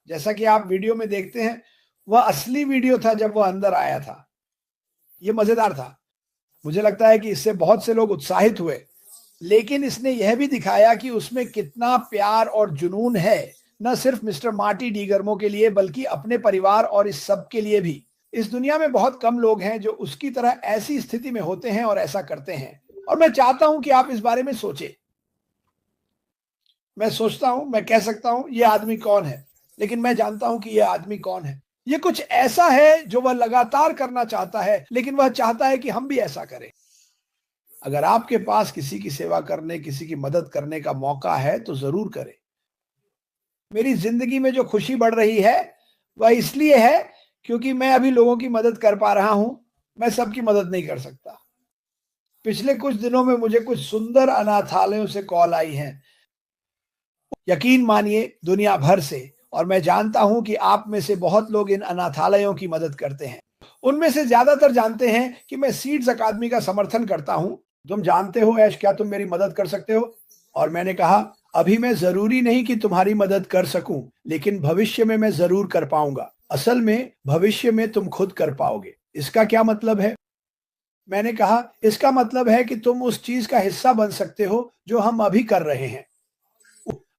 जैसा कि आप वीडियो में देखते हैं, वह असली वीडियो था जब वो अंदर आया था। ये मजेदार था। मुझे लगता है कि इससे बहुत से लोग उत्साहित हुए, लेकिन इसने यह भी दिखाया कि उसमें कितना प्यार और जुनून है, न सिर्फ मिस्टर मार्टी डी गर्मो के लिए बल्कि अपने परिवार और इस सब के लिए भी। इस दुनिया में बहुत कम लोग हैं जो उसकी तरह ऐसी स्थिति में होते हैं और ऐसा करते हैं, और मैं चाहता हूं कि आप इस बारे में सोचें। मैं सोचता हूं, मैं कह सकता हूं ये आदमी कौन है, लेकिन मैं जानता हूं कि यह आदमी कौन है। ये कुछ ऐसा है जो वह लगातार करना चाहता है, लेकिन वह चाहता है कि हम भी ऐसा करें। अगर आपके पास किसी की सेवा करने, किसी की मदद करने का मौका है तो जरूर करें। मेरी जिंदगी में जो खुशी बढ़ रही है वह इसलिए है क्योंकि मैं अभी लोगों की मदद कर पा रहा हूं। मैं सबकी मदद नहीं कर सकता। पिछले कुछ दिनों में मुझे कुछ सुंदर अनाथालयों से कॉल आई हैं, यकीन मानिए दुनिया भर से। और मैं जानता हूं कि आप में से बहुत लोग इन अनाथालयों की मदद करते हैं। उनमें से ज्यादातर जानते हैं कि मैं सीड्स अकादमी का समर्थन करता हूं। तुम जानते हो ऐश, क्या तुम मेरी मदद कर सकते हो? और मैंने कहा, अभी मैं जरूरी नहीं कि तुम्हारी मदद कर सकूं, लेकिन भविष्य में मैं जरूर कर पाऊंगा। असल में भविष्य में तुम खुद कर पाओगे। इसका क्या मतलब है? मैंने कहा, इसका मतलब है कि तुम उस चीज का हिस्सा बन सकते हो जो हम अभी कर रहे हैं।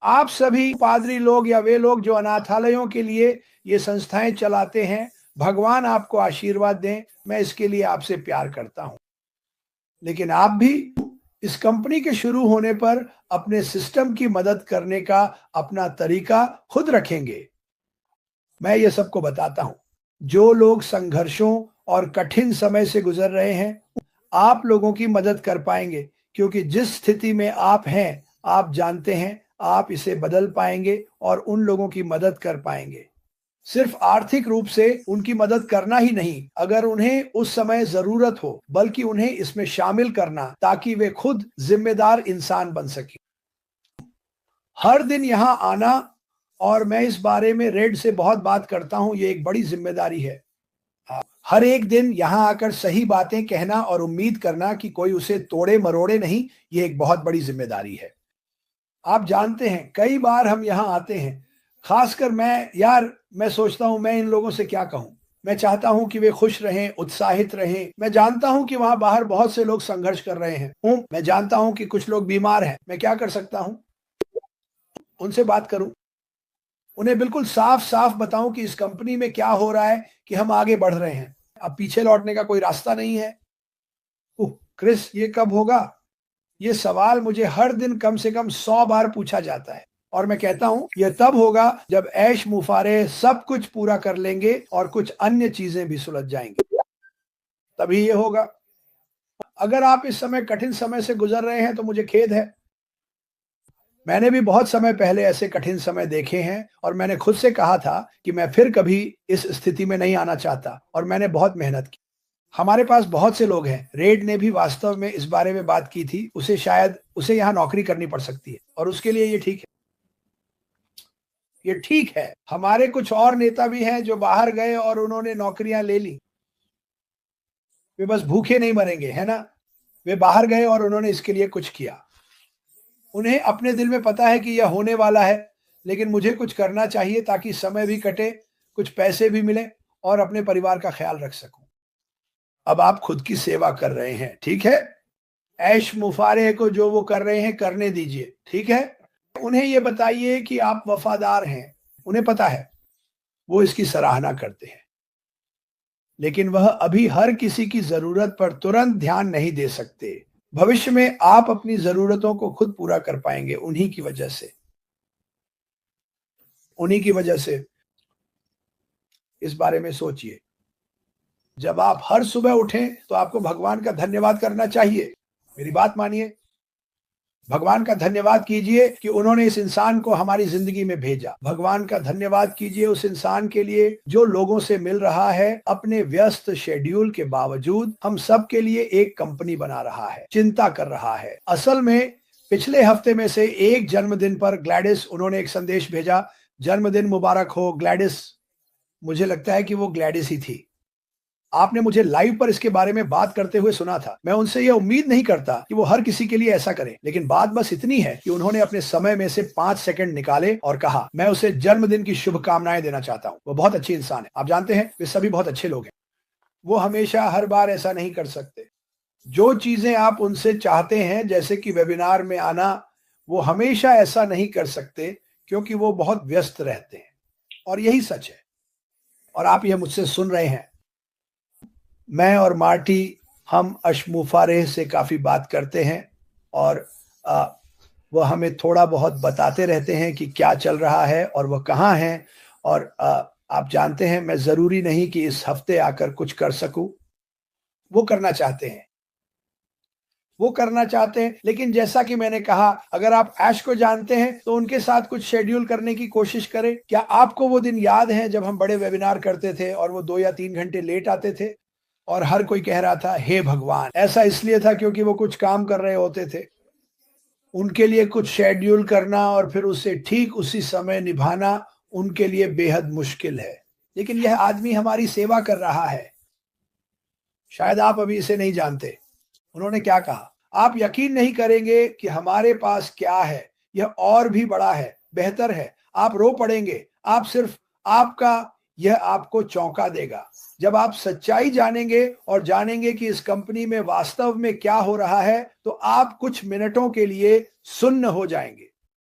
आप सभी पादरी लोग या वे लोग जो अनाथालयों के लिए ये संस्थाएं चलाते हैं, भगवान आपको आशीर्वाद दें। मैं इसके लिए आपसे प्यार करता हूं। लेकिन आप भी इस कंपनी के शुरू होने पर अपने सिस्टम की मदद करने का अपना तरीका खुद रखेंगे। मैं ये सबको बताता हूं। जो लोग संघर्षों और कठिन समय से गुजर रहे हैं, आप लोगों की मदद कर पाएंगे, क्योंकि जिस स्थिति में आप हैं, आप जानते हैं आप इसे बदल पाएंगे और उन लोगों की मदद कर पाएंगे। सिर्फ आर्थिक रूप से उनकी मदद करना ही नहीं, अगर उन्हें उस समय जरूरत हो, बल्कि उन्हें इसमें शामिल करना ताकि वे खुद जिम्मेदार इंसान बन सके। हर दिन यहां आना, और मैं इस बारे में रेड से बहुत बात करता हूं, ये एक बड़ी जिम्मेदारी है। हर एक दिन यहां आकर सही बातें कहना और उम्मीद करना कि कोई उसे तोड़े मरोड़े नहीं, ये एक बहुत बड़ी जिम्मेदारी है। आप जानते हैं, कई बार हम यहाँ आते हैं, खासकर मैं, यार मैं सोचता हूँ मैं इन लोगों से क्या कहूँ। मैं चाहता हूँ कि वे खुश रहें, उत्साहित रहें। मैं जानता हूँ कि वहां बाहर बहुत से लोग संघर्ष कर रहे हैं। मैं जानता हूँ कि कुछ लोग बीमार हैं। मैं क्या कर सकता हूँ? उनसे बात करूं, उन्हें बिल्कुल साफ साफ बताऊं कि इस कंपनी में क्या हो रहा है, कि हम आगे बढ़ रहे हैं, अब पीछे लौटने का कोई रास्ता नहीं है। क्रिस, ये कब होगा? ये सवाल मुझे हर दिन कम से कम 100 बार पूछा जाता है, और मैं कहता हूं यह तब होगा जब ऐश मुफारे सब कुछ पूरा कर लेंगे और कुछ अन्य चीजें भी सुलझ जाएंगी, तभी ये होगा। अगर आप इस समय कठिन समय से गुजर रहे हैं तो मुझे खेद है। मैंने भी बहुत समय पहले ऐसे कठिन समय देखे हैं, और मैंने खुद से कहा था कि मैं फिर कभी इस स्थिति में नहीं आना चाहता, और मैंने बहुत मेहनत की। हमारे पास बहुत से लोग हैं। रेड ने भी वास्तव में इस बारे में बात की थी। उसे यहाँ नौकरी करनी पड़ सकती है, और उसके लिए ये ठीक है। ये ठीक है। हमारे कुछ और नेता भी हैं जो बाहर गए और उन्होंने नौकरियां ले ली। वे बस भूखे नहीं मरेंगे, है ना? वे बाहर गए और उन्होंने इसके लिए कुछ किया। उन्हें अपने दिल में पता है कि यह होने वाला है, लेकिन मुझे कुछ करना चाहिए ताकि समय भी कटे, कुछ पैसे भी मिले, और अपने परिवार का ख्याल रख सकूं। अब आप खुद की सेवा कर रहे हैं, ठीक है? ऐश मुफारे को जो वो कर रहे हैं करने दीजिए, ठीक है? उन्हें ये बताइए कि आप वफादार हैं। उन्हें पता है, वो इसकी सराहना करते हैं, लेकिन वह अभी हर किसी की जरूरत पर तुरंत ध्यान नहीं दे सकते। भविष्य में आप अपनी जरूरतों को खुद पूरा कर पाएंगे, उन्हीं की वजह से। उन्हीं की वजह से। इस बारे में सोचिए। जब आप हर सुबह उठें तो आपको भगवान का धन्यवाद करना चाहिए। मेरी बात मानिए, भगवान का धन्यवाद कीजिए कि उन्होंने इस इंसान को हमारी जिंदगी में भेजा। भगवान का धन्यवाद कीजिए उस इंसान के लिए जो लोगों से मिल रहा है, अपने व्यस्त शेड्यूल के बावजूद हम सब के लिए एक कंपनी बना रहा है, चिंता कर रहा है। असल में पिछले हफ्ते में से एक जन्मदिन पर ग्लैडिस, उन्होंने एक संदेश भेजा, जन्मदिन मुबारक हो ग्लैडिस। मुझे लगता है कि वो ग्लैडिस ही थी। आपने मुझे लाइव पर इसके बारे में बात करते हुए सुना था। मैं उनसे यह उम्मीद नहीं करता कि वो हर किसी के लिए ऐसा करें, लेकिन बात बस इतनी है कि उन्होंने अपने समय में से 5 सेकंड निकाले और कहा, मैं उसे जन्मदिन की शुभकामनाएं देना चाहता हूं। वो बहुत अच्छी इंसान है। आप जानते हैं, वे सभी बहुत अच्छे लोग हैं। वो हमेशा हर बार ऐसा नहीं कर सकते। जो चीजें आप उनसे चाहते हैं, जैसे कि वेबिनार में आना, वो हमेशा ऐसा नहीं कर सकते क्योंकि वो बहुत व्यस्त रहते हैं। और यही सच है। और आप यह मुझसे सुन रहे हैं। मैं और मार्टी, हम अशमुफारेह से काफ़ी बात करते हैं और वह हमें थोड़ा बहुत बताते रहते हैं कि क्या चल रहा है और वह कहाँ हैं। और आप जानते हैं, मैं ज़रूरी नहीं कि इस हफ्ते आकर कुछ कर सकूं। वो करना चाहते हैं, वो करना चाहते हैं। लेकिन जैसा कि मैंने कहा, अगर आप ऐश को जानते हैं तो उनके साथ कुछ शेड्यूल करने की कोशिश करें। क्या आपको वो दिन याद है जब हम बड़े वेबिनार करते थे और वो 2 या 3 घंटे लेट आते थे और हर कोई कह रहा था, हे भगवान। ऐसा इसलिए था क्योंकि वो कुछ काम कर रहे होते थे। उनके लिए कुछ शेड्यूल करना और फिर उसे ठीक उसी समय निभाना उनके लिए बेहद मुश्किल है। लेकिन यह आदमी हमारी सेवा कर रहा है। शायद आप अभी इसे नहीं जानते। उन्होंने क्या कहा, आप यकीन नहीं करेंगे कि हमारे पास क्या है। यह और भी बड़ा है, बेहतर है। आप रो पड़ेंगे। आप सिर्फ आपका, यह आपको चौंका देगा। जब आप सच्चाई जानेंगे और जानेंगे कि इस कंपनी में वास्तव में क्या हो रहा है, तो आप कुछ मिनटों के लिए सुन्न हो जाएंगे।